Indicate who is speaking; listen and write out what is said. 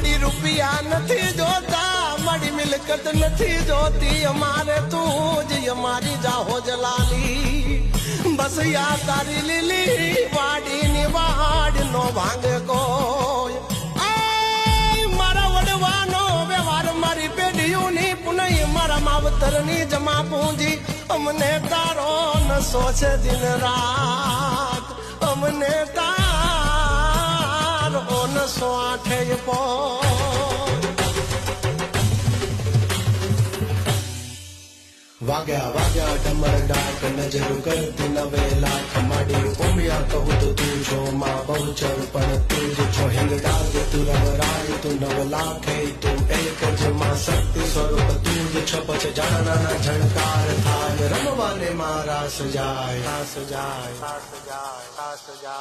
Speaker 1: મારી રૂપિયા નથી જોતા, મારી મિલકત નથી જોતી, અમારે તું જ અમારી જાહો જલાલી. બસ યા તારી લીલી વાડીની વાડ નો ભાંગે કોઈ. મારા વડવાનો વ્યવહાર મારી પેઢીઓની પુનઃ મારા માવતરની જમા પૂંજી. અમને તારો નશો છે દિન રાત, અમને તારો નશો આઠે પો. વાગ્યા વાગ્યા ડમર ડાક નજર કરતી નવે લાખ માડી ઉમિયા કહું તો તું છો માં બહુચર પણ તું જ છો હિંગડાગ તું રવરાય તું નવ લાખે તું એક જ માં શક્તિ સ્વરૂપ તું જ છો પછી જાણા નાના ઝણકાર થાય રમવાને મારા સજાય સજાય સજાય સજાય.